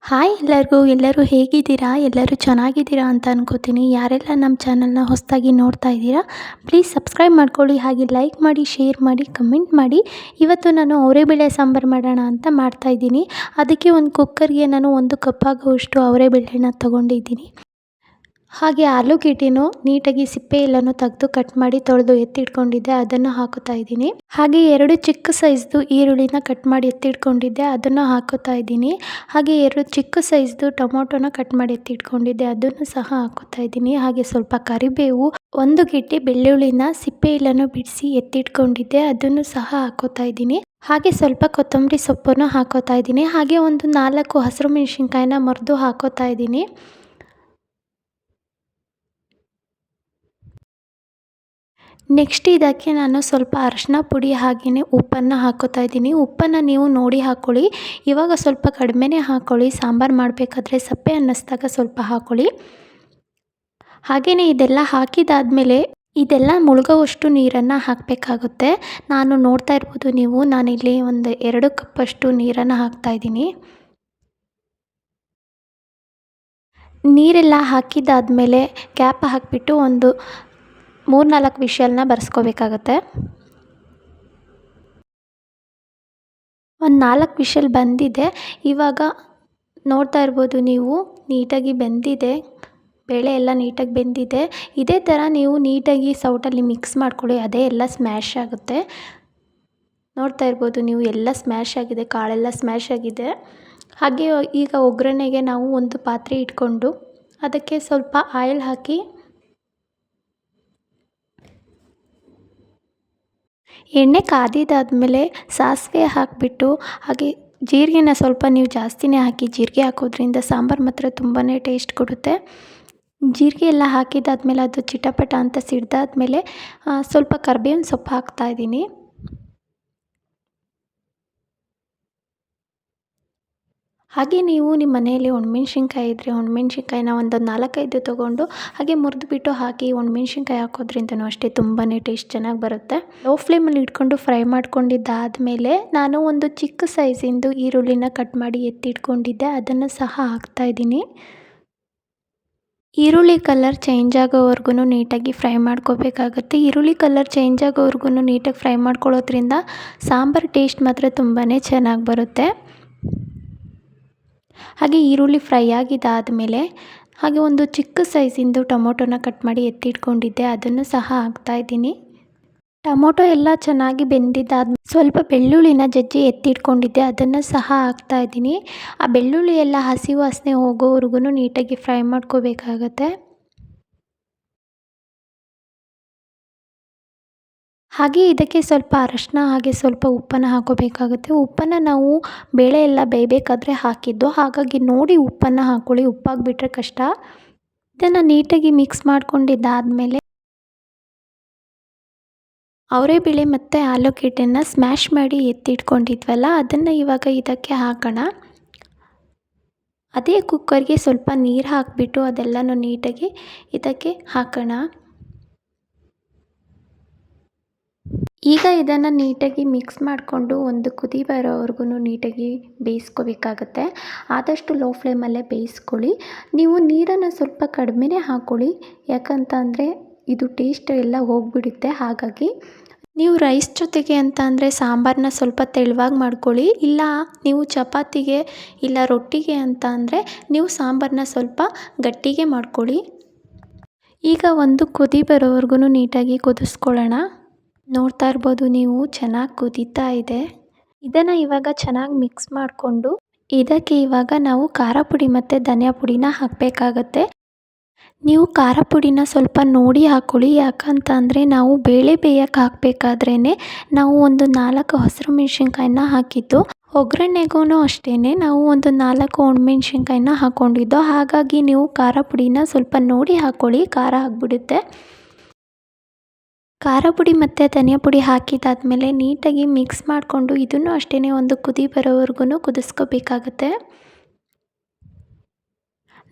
Hi ಎಲ್ಲರಿಗೂ. ಎಲ್ಲರೂ ಹೇಗಿದ್ದೀರಾ? ಎಲ್ಲರೂ ಚೆನ್ನಾಗಿದ್ದೀರಾ ಅಂತ ಅನ್ಕೋತೀನಿ. ಯಾರೆಲ್ಲ ನಮ್ಮ ಚಾನಲ್ನ ಹೊಸದಾಗಿ ನೋಡ್ತಾ ಇದ್ದೀರಾ, ಪ್ಲೀಸ್ ಸಬ್ಸ್ಕ್ರೈಬ್ ಮಾಡ್ಕೊಳ್ಳಿ, ಹಾಗೆ ಲೈಕ್ ಮಾಡಿ, ಶೇರ್ ಮಾಡಿ, ಕಮೆಂಟ್ ಮಾಡಿ. ಇವತ್ತು ನಾನು ಅವರೆಬೇಳೆ ಸಾಂಬಾರು ಮಾಡೋಣ ಅಂತ ಮಾಡ್ತಾಯಿದ್ದೀನಿ. ಅದಕ್ಕೆ ಒಂದು ಕುಕ್ಕರ್ಗೆ ನಾನು 1 ಕಪ್ ಆಗುವಷ್ಟು ಅವರೆಬೇಳೆನ ತೊಗೊಂಡಿದ್ದೀನಿ. ಹಾಗೆ ಆಲೂಗೆಡ್ಡೆನೂ ನೀಟಾಗಿ ಸಿಪ್ಪೆ ಎಲ್ಲನೂ ತೆಗೆದು ಕಟ್ ಮಾಡಿ ತೊಳೆದು ಎತ್ತಿಟ್ಕೊಂಡಿದ್ದೆ, ಅದನ್ನು ಹಾಕುತ್ತಾ ಇದ್ದೀನಿ. ಹಾಗೆ 2 ಚಿಕ್ಕ ಸೈಜ್ದು ಈರುಳ್ಳಿನ ಕಟ್ ಮಾಡಿ ಎತ್ತಿಟ್ಕೊಂಡಿದ್ದೆ, ಅದನ್ನು ಹಾಕುತ್ತಾ ಇದ್ದೀನಿ. ಹಾಗೆ 2 ಚಿಕ್ಕ ಸೈಜ್ದು ಟೊಮೊಟೊನ ಕಟ್ ಮಾಡಿ ಎತ್ತಿಟ್ಕೊಂಡಿದ್ದೆ, ಅದನ್ನು ಸಹ ಹಾಕುತ್ತಾ ಇದ್ದೀನಿ. ಹಾಗೆ ಸ್ವಲ್ಪ ಕರಿಬೇವು, 1 ಗೆಡ್ಡೆ ಬೆಳ್ಳುಳ್ಳಿನ ಸಿಪ್ಪೆ ಎಲ್ಲನೂ ಬಿಡಿಸಿ ಎತ್ತಿಟ್ಕೊಂಡಿದ್ದೆ, ಅದನ್ನು ಸಹ ಹಾಕುತ್ತಾ ಇದ್ದೀನಿ. ಹಾಗೆ ಸ್ವಲ್ಪ ಕೊತ್ತಂಬರಿ ಸೊಪ್ಪನ್ನು ಹಾಕೋತಾ ಇದ್ದೀನಿ. ಹಾಗೆ ಒಂದು 4 ಹಸಿರು ಮೆಣಸಿನ್ಕಾಯಿನ ಮುರಿದು ಹಾಕೋತಾ ಇದ್ದೀನಿ. ನೆಕ್ಸ್ಟ್ ಇದಕ್ಕೆ ನಾನು ಸ್ವಲ್ಪ ಅರಿಶಿನ ಪುಡಿ ಹಾಗೆಯೇ ಉಪ್ಪನ್ನು ಹಾಕೋತಾ ಇದ್ದೀನಿ. ಉಪ್ಪನ್ನು ನೀವು ನೋಡಿ ಹಾಕ್ಕೊಳ್ಳಿ. ಇವಾಗ ಸ್ವಲ್ಪ ಕಡಿಮೆನೇ ಹಾಕ್ಕೊಳ್ಳಿ, ಸಾಂಬಾರು ಮಾಡಬೇಕಾದ್ರೆ ಸಪ್ಪೆ ಅನ್ನಿಸ್ದಾಗ ಸ್ವಲ್ಪ ಹಾಕ್ಕೊಳ್ಳಿ. ಹಾಗೆಯೇ ಇದೆಲ್ಲ ಹಾಕಿದಾದಮೇಲೆ ಇದೆಲ್ಲ ಮುಳುಗೋವಷ್ಟು ನೀರನ್ನು ಹಾಕಬೇಕಾಗುತ್ತೆ. ನಾನು ನೋಡ್ತಾ ಇರ್ಬೋದು ನೀವು, ನಾನಿಲ್ಲಿ ಒಂದು 2 ಕಪ್ಪಷ್ಟು ನೀರನ್ನು ಹಾಕ್ತಾಯಿದ್ದೀನಿ. ನೀರೆಲ್ಲ ಹಾಕಿದ್ದಾದಮೇಲೆ ಕ್ಯಾಪ್ ಹಾಕಿಬಿಟ್ಟು ಒಂದು 3-4 ವಿಷಲ್ನ ಬರ್ಸ್ಕೋಬೇಕಾಗತ್ತೆ. ಒಂದು 4 ವಿಷಲ್ ಬಂದಿದೆ. ಇವಾಗ ನೋಡ್ತಾ ಇರ್ಬೋದು ನೀವು, ನೀಟಾಗಿ ಬೆಂದಿದೆ, ಬೇಳೆ ಎಲ್ಲ ನೀಟಾಗಿ ಬೆಂದಿದೆ. ಇದೇ ಥರ ನೀವು ನೀಟಾಗಿ ಸೌಟಲ್ಲಿ ಮಿಕ್ಸ್ ಮಾಡ್ಕೊಳ್ಳಿ, ಅದೇ ಎಲ್ಲ ಸ್ಮ್ಯಾಶ್ ಆಗುತ್ತೆ. ನೋಡ್ತಾ ಇರ್ಬೋದು ನೀವು, ಎಲ್ಲ ಸ್ಮ್ಯಾಶ್ ಆಗಿದೆ, ಕಾಳೆಲ್ಲ ಸ್ಮ್ಯಾಶ್ ಆಗಿದೆ. ಹಾಗೆ ಈಗ ಒಗ್ಗರಣೆಗೆ ನಾವು ಒಂದು ಪಾತ್ರೆ ಇಟ್ಕೊಂಡು ಅದಕ್ಕೆ ಸ್ವಲ್ಪ ಆಯಿಲ್ ಹಾಕಿ ಎಣ್ಣೆ ಕಾದಿದ್ದಾದಮೇಲೆ ಸಾಸಿವೆ ಹಾಕಿಬಿಟ್ಟು, ಹಾಗೆ ಜೀರಿಗೆನ ಸ್ವಲ್ಪ ನೀವು ಜಾಸ್ತಿನೇ ಹಾಕಿ. ಜೀರಿಗೆ ಹಾಕೋದ್ರಿಂದ ಸಾಂಬಾರು ಮಾತ್ರ ತುಂಬಾ ಟೇಸ್ಟ್ ಕೊಡುತ್ತೆ. ಜೀರಿಗೆ ಎಲ್ಲ ಹಾಕಿದ್ದಾದಮೇಲೆ ಅದು ಚಿಟಪಟ ಅಂತ ಸಿಡ್ದಾದ್ಮೇಲೆ ಸ್ವಲ್ಪ ಕರಿಬೇವಿನ ಸೊಪ್ಪು ಹಾಕ್ತಾಯಿದ್ದೀನಿ. ಹಾಗೆ ನೀವು ನಿಮ್ಮ ಮನೆಯಲ್ಲಿ ಒಣಮೆಣ್ಸಿನ್ಕಾಯಿ ಇದ್ದರೆ ಒಣಮೆಣ್ಸಿನ್ಕಾಯಿನ ಒಂದು 4-5 ತೊಗೊಂಡು ಹಾಗೆ ಮುರಿದ್ಬಿಟ್ಟು ಹಾಕಿ. ಒಣಮೆಣ್ಸಿನ್ಕಾಯಿ ಹಾಕೋದ್ರಿಂದನೂ ಅಷ್ಟೇ ತುಂಬಾ ಟೇಸ್ಟ್ ಚೆನ್ನಾಗಿ ಬರುತ್ತೆ. ಲೋ ಫ್ಲೇಮಲ್ಲಿ ಇಟ್ಕೊಂಡು ಫ್ರೈ ಮಾಡ್ಕೊಂಡಿದ್ದಾದಮೇಲೆ ನಾನು ಒಂದು ಚಿಕ್ಕ ಸೈಜಿಂದು ಈರುಳ್ಳಿನ ಕಟ್ ಮಾಡಿ ಎತ್ತಿಟ್ಕೊಂಡಿದ್ದೆ, ಅದನ್ನು ಸಹ ಹಾಕ್ತಾಯಿದ್ದೀನಿ. ಈರುಳ್ಳಿ ಕಲರ್ ಚೇಂಜ್ ಆಗೋವರೆಗೂ ನೀಟಾಗಿ ಫ್ರೈ ಮಾಡ್ಕೋಬೇಕಾಗುತ್ತೆ. ಈರುಳ್ಳಿ ಕಲರ್ ಚೇಂಜ್ ಆಗೋವರೆಗೂ ನೀಟಾಗಿ ಫ್ರೈ ಮಾಡ್ಕೊಳ್ಳೋದ್ರಿಂದ ಸಾಂಬಾರು ಟೇಸ್ಟ್ ಮಾತ್ರ ತುಂಬಾ ಚೆನ್ನಾಗಿ ಬರುತ್ತೆ. ಹಾಗೆ ಈರುಳ್ಳಿ ಫ್ರೈ ಆಗಿದ್ದಾದಮೇಲೆ ಹಾಗೆ ಒಂದು ಚಿಕ್ಕ ಸೈಜಿಂದು ಟೊಮೊಟೊನ ಕಟ್ ಮಾಡಿ ಎತ್ತಿಟ್ಕೊಂಡಿದ್ದೆ, ಅದನ್ನು ಸಹ ಹಾಕ್ತಾಯಿದ್ದೀನಿ. ಟೊಮೊಟೊ ಎಲ್ಲ ಚೆನ್ನಾಗಿ ಬೆಂದಿದ್ದಾದ್ಮೇಲೆ ಸ್ವಲ್ಪ ಬೆಳ್ಳುಳ್ಳಿನ ಜಜ್ಜಿ ಎತ್ತಿಟ್ಕೊಂಡಿದ್ದೆ, ಅದನ್ನು ಸಹ ಹಾಕ್ತಾಯಿದ್ದೀನಿ. ಆ ಬೆಳ್ಳುಳ್ಳಿ ಎಲ್ಲ ಹಸಿ ವಾಸನೆ ಹೋಗೋವರೆಗೂ ನೀಟಾಗಿ ಫ್ರೈ ಮಾಡ್ಕೋಬೇಕಾಗತ್ತೆ. ಹಾಗೆ ಇದಕ್ಕೆ ಸ್ವಲ್ಪ ಅರಶಿನ ಹಾಗೆ ಸ್ವಲ್ಪ ಉಪ್ಪನ್ನು ಹಾಕೋಬೇಕಾಗುತ್ತೆ. ಉಪ್ಪನ್ನು ನಾವು ಬೇಳೆ ಎಲ್ಲ ಬೇಯಬೇಕಾದ್ರೆ ಹಾಕಿದ್ದು, ಹಾಗಾಗಿ ನೋಡಿ ಉಪ್ಪನ್ನು ಹಾಕ್ಕೊಳ್ಳಿ, ಉಪ್ಪಾಗಿಬಿಟ್ರೆ ಕಷ್ಟ. ಇದನ್ನು ನೀಟಾಗಿ ಮಿಕ್ಸ್ ಮಾಡ್ಕೊಂಡಿದ್ದಾದಮೇಲೆ ಅವರೆಬೇಳೆ ಮತ್ತು ಆಲೂಗೆಡ್ಡೆನ ಸ್ಮ್ಯಾಶ್ ಮಾಡಿ ಎತ್ತಿಟ್ಕೊಂಡಿದ್ವಲ್ಲ, ಅದನ್ನು ಇವಾಗ ಇದಕ್ಕೆ ಹಾಕೋಣ. ಅದೇ ಕುಕ್ಕರ್ಗೆ ಸ್ವಲ್ಪ ನೀರು ಹಾಕಿಬಿಟ್ಟು ಅದೆಲ್ಲನೂ ನೀಟಾಗಿ ಇದಕ್ಕೆ ಹಾಕೋಣ. ಈಗ ಇದನ್ನು ನೀಟಾಗಿ ಮಿಕ್ಸ್ ಮಾಡಿಕೊಂಡು ಒಂದು ಕುದಿ ಬರೋವರೆಗೂ ನೀಟಾಗಿ ಬೇಯಿಸ್ಕೋಬೇಕಾಗತ್ತೆ. ಆದಷ್ಟು ಲೋ ಫ್ಲೇಮಲ್ಲೇ ಬೇಯಿಸ್ಕೊಳ್ಳಿ. ನೀವು ನೀರನ್ನು ಸ್ವಲ್ಪ ಕಡಿಮೆನೇ ಹಾಕ್ಕೊಳ್ಳಿ, ಯಾಕಂತಂದರೆ ಇದು ಟೇಸ್ಟ್ ಎಲ್ಲ ಹೋಗಿಬಿಡುತ್ತೆ. ಹಾಗಾಗಿ ನೀವು ರೈಸ್ ಜೊತೆಗೆ ಅಂತ ಅಂದರೆ ಸಾಂಬಾರನ್ನ ಸ್ವಲ್ಪ ತೆಳುವಾಗಿ ಮಾಡ್ಕೊಳ್ಳಿ. ಇಲ್ಲ ನೀವು ಚಪಾತಿಗೆ ಇಲ್ಲ ರೊಟ್ಟಿಗೆ ಅಂತ ಅಂದರೆ ನೀವು ಸಾಂಬಾರನ್ನ ಸ್ವಲ್ಪ ಗಟ್ಟಿಗೆ ಮಾಡ್ಕೊಳ್ಳಿ. ಈಗ ಒಂದು ಕುದಿ ಬರೋವರೆಗೂ ನೀಟಾಗಿ ಕುದಿಸ್ಕೊಳ್ಳೋಣ. ನೋಡ್ತಾ ಇರ್ಬೋದು ನೀವು, ಚೆನ್ನಾಗಿ ಕುದೀತಾ ಇದೆ. ಇದನ್ನು ಇವಾಗ ಚೆನ್ನಾಗಿ ಮಿಕ್ಸ್ ಮಾಡಿಕೊಂಡು ಇದಕ್ಕೆ ಇವಾಗ ನಾವು ಖಾರ ಪುಡಿ ಮತ್ತು ಧನಿಯಾ ಪುಡಿನ ಹಾಕಬೇಕಾಗತ್ತೆ. ನೀವು ಖಾರ ಪುಡಿನ ಸ್ವಲ್ಪ ನೋಡಿ ಹಾಕ್ಕೊಳ್ಳಿ, ಯಾಕಂತಂದರೆ ನಾವು ಬೇಳೆ ಬೇಯಕ್ಕೆ ಹಾಕಬೇಕಾದ್ರೇ ನಾವು ಒಂದು 4 ಹಸಿರು ಮೆಣಸಿನ್ಕಾಯಿನ ಹಾಕಿದ್ದು. ಒಗ್ಗರಣೆಗೂ ಅಷ್ಟೇ ನಾವು ಒಂದು 4 ಒಣಮೆಣ್ಸಿನ್ಕಾಯಿನ ಹಾಕ್ಕೊಂಡಿದ್ದು. ಹಾಗಾಗಿ ನೀವು ಖಾರ ಪುಡಿನ ಸ್ವಲ್ಪ ನೋಡಿ ಹಾಕ್ಕೊಳ್ಳಿ, ಖಾರ ಆಗಿಬಿಡುತ್ತೆ. ಖಾರ ಪುಡಿ ಮತ್ತು ಧನಿಯಾ ಪುಡಿ ಹಾಕಿದ್ದಾದಮೇಲೆ ನೀಟಾಗಿ ಮಿಕ್ಸ್ ಮಾಡಿಕೊಂಡು ಇದನ್ನು ಅಷ್ಟೇ ಒಂದು ಕುದಿ ಬರೋವರೆಗೂ ಕುದಿಸ್ಕೋಬೇಕಾಗತ್ತೆ.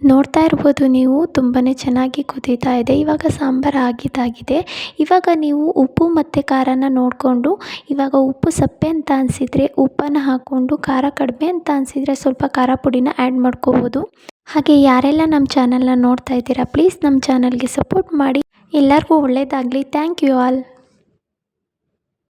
ನೋಡ್ತಾ ಇರ್ಬೋದು ನೀವು ತುಂಬಾ ಚೆನ್ನಾಗಿ ಕುದೀತಾ ಇದೆ. ಇವಾಗ ಸಾಂಬಾರು ಆಗಿದ್ದಾಗಿದೆ. ಇವಾಗ ನೀವು ಉಪ್ಪು ಮತ್ತು ಖಾರನ ನೋಡಿಕೊಂಡು, ಇವಾಗ ಉಪ್ಪು ಸಪ್ಪೆ ಅಂತ ಅನಿಸಿದರೆ ಉಪ್ಪನ್ನು ಹಾಕ್ಕೊಂಡು, ಖಾರ ಕಡಿಮೆ ಅಂತ ಅನಿಸಿದರೆ ಸ್ವಲ್ಪ ಖಾರ ಪುಡಿನ ಆ್ಯಡ್ ಮಾಡ್ಕೋಬೋದು. ಹಾಗೆ ಯಾರೆಲ್ಲ ನಮ್ಮ ಚಾನಲ್ನ ನೋಡ್ತಾ ಇದ್ದೀರಾ, ಪ್ಲೀಸ್ ನಮ್ಮ ಚಾನಲ್ಗೆ ಸಪೋರ್ಟ್ ಮಾಡಿ. ಎಲ್ಲರಿಗೂ ಒಳ್ಳೆಯದಾಗಲಿ. Thank you all.